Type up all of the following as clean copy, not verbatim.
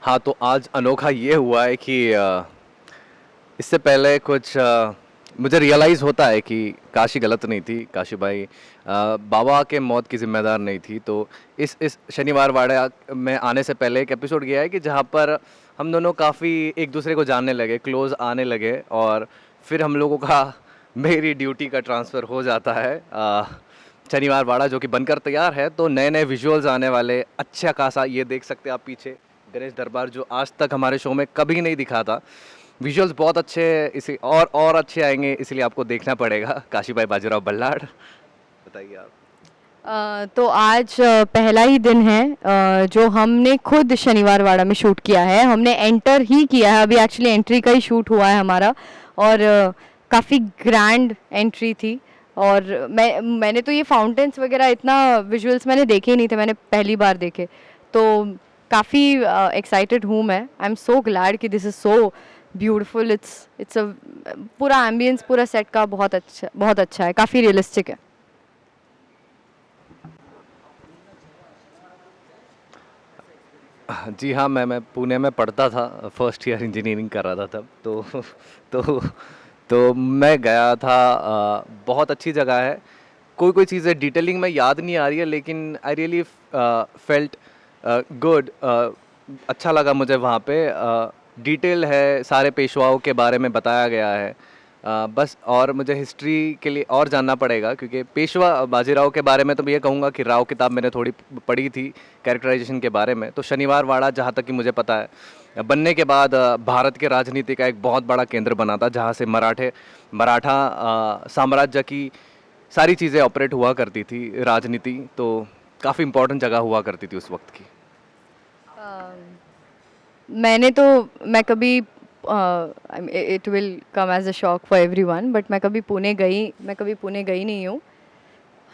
हाँ, तो आज अनोखा ये हुआ है कि इससे पहले कुछ मुझे रियलाइज़ होता है कि काशी गलत नहीं थी, काशी भाई बाबा के मौत की ज़िम्मेदार नहीं थी। तो इस शनिवार वाड़ा में आने से पहले एक एपिसोड गया है कि जहाँ पर हम दोनों काफ़ी एक दूसरे को जानने लगे, क्लोज़ आने लगे और फिर हम लोगों का मेरी ड्यूटी का ट्रांसफ़र हो जाता है शनिवार वाड़ा जो कि बनकर तैयार है। तो नए-नए विजुअल्स आने वाले, अच्छा खासा ये देख सकते हैं आप पीछे गणेश दरबार जो आज तक हमारे शो में कभी नहीं दिखा था। विजुअल्स बहुत अच्छे हैं, इसी और अच्छे आएंगे, इसलिए आपको देखना पड़ेगा। काशी भाई बाजीराव बल्लाड़, बताइए आप। तो आज पहला ही दिन है जो हमने खुद शनिवार वाड़ा में शूट किया है। हमने एंटर ही किया है, अभी एक्चुअली एंट्री का ही शूट हुआ है हमारा। और काफ़ी ग्रैंड एंट्री थी। और मैंने तो ये फाउंटेन्स वगैरह इतना विजुअल्स मैंने देखे ही नहीं थे, मैंने पहली बार देखे। तो काफ़ी एक्साइटेड हूँ मैं। आई एम सो ग्लैड कि this is so beautiful. It's a पूरा एम्बियंस, पूरा सेट का बहुत अच्छा है, काफ़ी रियलिस्टिक है। जी हाँ, मैं पुणे में पढ़ता था, फर्स्ट ईयर इंजीनियरिंग कर रहा था तब। तो तो मैं गया था। बहुत अच्छी जगह है। कोई चीज़ें डिटेलिंग में याद नहीं आ रही है, लेकिन आई रियली फेल्ट गुड। अच्छा लगा मुझे वहाँ पे। डिटेल है, सारे पेशवाओं के बारे में बताया गया है। बस और मुझे हिस्ट्री के लिए और जानना पड़ेगा, क्योंकि पेशवा बाजीराव के बारे में तो मैं ये कहूँगा कि राव किताब मैंने थोड़ी पढ़ी थी कैरेक्टराइजेशन के बारे में। तो शनिवार वाड़ा जहाँ तक कि मुझे पता है बनने के बाद भारत के राजनीति का एक बहुत बड़ा केंद्र बना था, जहाँ से मराठा साम्राज्य की सारी चीज़ें ऑपरेट हुआ करती थी, राजनीति। तो काफ़ी इम्पोर्टेंट जगह हुआ करती थी उस वक्त की। मैंने तो मैं कभी it will come as a shock for everyone, but मैं कभी पुणे गई नहीं हूँ।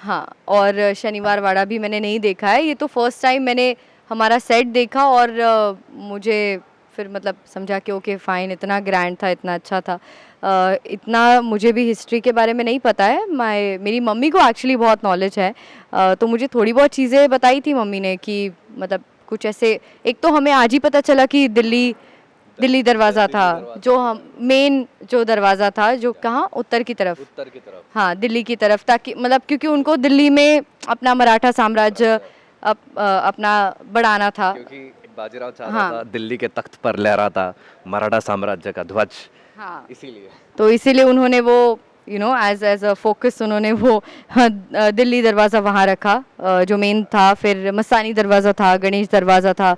हाँ, और शनिवार वाड़ा भी मैंने नहीं देखा है। ये तो फर्स्ट टाइम मैंने हमारा सेट देखा। और मुझे फिर मतलब समझा कि ओके फाइन, इतना ग्रैंड था, इतना अच्छा था। इतना मुझे भी हिस्ट्री के बारे में नहीं पता है। मेरी मम्मी को एक्चुअली बहुत नॉलेज है। तो मुझे थोड़ी बहुत चीज़ें बताई थी मम्मी ने कि मतलब कुछ ऐसे। एक तो हमें आज ही पता चला कि दिल्ली दिल्ली दरवाज़ा था, जो हम मेन जो दरवाज़ा था, जो कहाँ उत्तर की तरफ। उत्तर की तरफ। हाँ, दिल्ली की तरफ, ताकि मतलब क्योंकि उनको दिल्ली में अपना मराठा साम्राज्य अपना बढ़ाना था। क्योंकि बाजीराव चाहता हाँ था दिल्ली के तख्त पर लहराता मराठा साम्राज्य का ध्वज, हाँ, इसीलिए। तो इसीलिए उन्होंने वो एज अ फोकस उन्होंने वो हाँ, दिल्ली दरवाज़ा वहाँ रखा, जो मेन था। फिर मस्तानी दरवाज़ा था, गणेश दरवाज़ा था,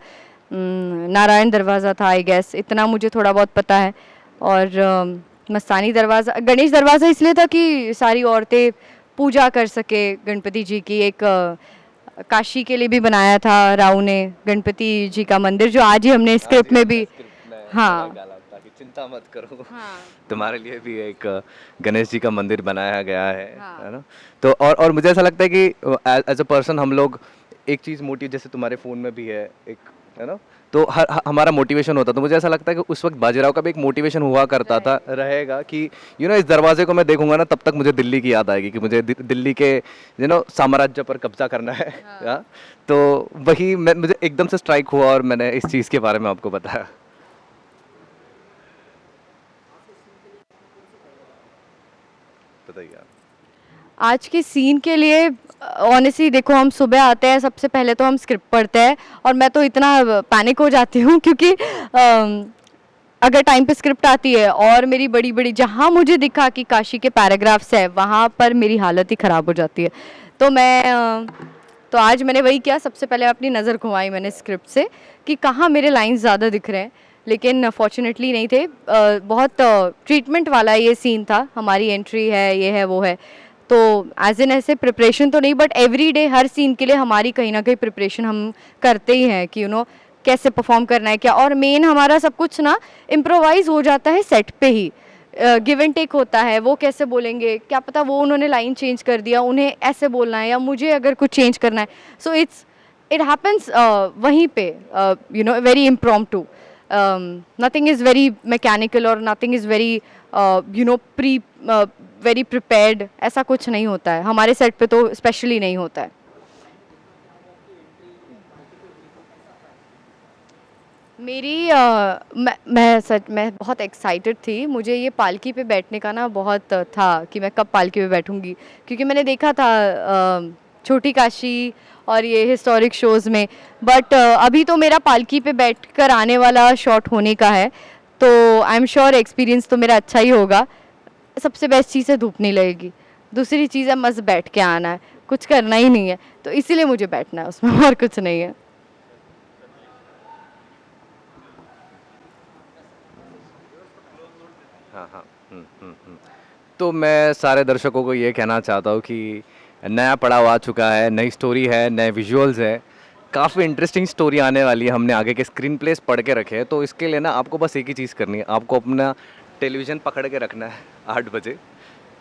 नारायण दरवाज़ा था, आई गेस। इतना मुझे थोड़ा बहुत पता है। और मस्तानी दरवाज़ा, गणेश दरवाज़ा इसलिए था कि सारी औरतें पूजा कर सके गणपति जी की। एक काशी के लिए भी बनाया था राव ने गणपति जी का मंदिर, जो आज ही हमने आज स्क्रिप्ट ही में हमने भी। स्क्रिप्ट में लगा हाँ डाला था कि चिंता मत करो, हाँ तुम्हारे लिए भी एक गणेश जी का मंदिर बनाया गया है हाँ ना। तो और मुझे ऐसा लगता है कि एज अ पर्सन हम लोग एक चीज़ मोटिव, जैसे तुम्हारे फ़ोन में भी है एक, है ना। तो हमारा मोटिवेशन होता, तो मुझे ऐसा लगता है कि उस वक्त बाजीराव का भी एक मोटिवेशन हुआ करता था, रहेगा। रहेगा कि इस दरवाजे को मैं देखूंगा ना, तब तक मुझे दिल्ली की याद आएगी कि मुझे दिल्ली के साम्राज्य पर कब्जा करना है। हाँ। हाँ? तो वही मुझे एकदम से स्ट्राइक हुआ और मैंने इस चीज़ के बारे में आपको बताया। बताइए आप। आज के सीन के लिए ऑनेस्टली देखो, हम सुबह आते हैं, सबसे पहले तो हम स्क्रिप्ट पढ़ते हैं। और मैं तो इतना पैनिक हो जाती हूँ क्योंकि अगर टाइम पे स्क्रिप्ट आती है और मेरी बड़ी बड़ी, जहाँ मुझे दिखा कि काशी के पैराग्राफ्स है, वहाँ पर मेरी हालत ही ख़राब हो जाती है। तो तो आज मैंने वही किया, सबसे पहले अपनी नज़र घुमाई मैंने स्क्रिप्ट से कि कहाँ मेरे लाइंस ज़्यादा दिख रहे हैं। लेकिन फॉर्चुनेटली नहीं थे। बहुत ट्रीटमेंट वाला ये सीन था, हमारी एंट्री है, ये है वो है। तो एज एन ऐसे प्रिपरेशन तो नहीं, बट एवरी डे हर सीन के लिए हमारी कहीं ना कहीं प्रिपरेशन हम करते ही हैं कि कैसे परफॉर्म करना है क्या। और मेन हमारा सब कुछ ना इम्प्रोवाइज हो जाता है सेट पे ही। गिव एंड टेक होता है, वो कैसे बोलेंगे क्या पता, वो उन्होंने लाइन चेंज कर दिया, उन्हें ऐसे बोलना है या मुझे अगर कुछ चेंज करना है। सो इट हैपन्स वहीं पे, very impromptu. Nothing is very mechanical और nothing is very pre very prepared. ऐसा कुछ नहीं होता है हमारे सेट पे, तो स्पेशली नहीं होता है। मेरी मैं बहुत एक्साइटेड थी। मुझे ये पालकी पे बैठने का ना बहुत था कि मैं कब पालकी पे बैठूंगी, क्योंकि मैंने देखा था छोटी काशी और ये हिस्टोरिक शोज़ में। बट अभी तो मेरा पालकी पे बैठकर आने वाला शॉट होने का है, तो आई एम श्योर एक्सपीरियंस तो मेरा अच्छा ही होगा। सबसे बेस्ट चीज़ है धूप नहीं लगेगी, दूसरी चीज़ है मस्त बैठ के आना है, कुछ करना ही नहीं है, तो इसीलिए मुझे बैठना है उसमें और कुछ नहीं है। हाँ हाँ। तो मैं सारे दर्शकों को ये कहना चाहता हूँ कि नया पड़ाव आ चुका है, नई स्टोरी है, नए विजुअल्स है, काफ़ी इंटरेस्टिंग स्टोरी आने वाली है। हमने आगे के स्क्रीन प्लेस पढ़ के रखे हैं, तो इसके लिए ना आपको बस एक ही चीज़ करनी है, आपको अपना टेलीविज़न पकड़ के रखना है 8 बजे,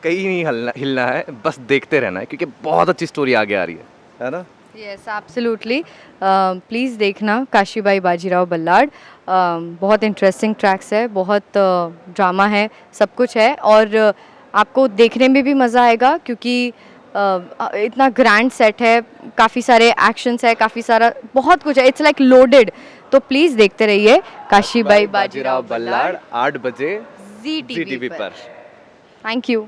कहीं नहीं हिलना है, बस देखते रहना है, क्योंकि बहुत अच्छी स्टोरी आगे आ रही है ना? यस एब्सोल्युटली, प्लीज़ देखना काशीबाई बाजीराव बल्लाड़। बहुत इंटरेस्टिंग ट्रैक्स है, बहुत ड्रामा है, सब कुछ है, और आपको देखने में भी मज़ा आएगा, क्योंकि इतना ग्रैंड सेट है, काफ़ी सारे एक्शंस है, काफ़ी सारा बहुत कुछ है, इट्स लाइक लोडेड। तो प्लीज़ देखते रहिए काशीबाई बाजीराव बल्लाड़ 8 बजे जी जी टीवी पर। पर। Thank you.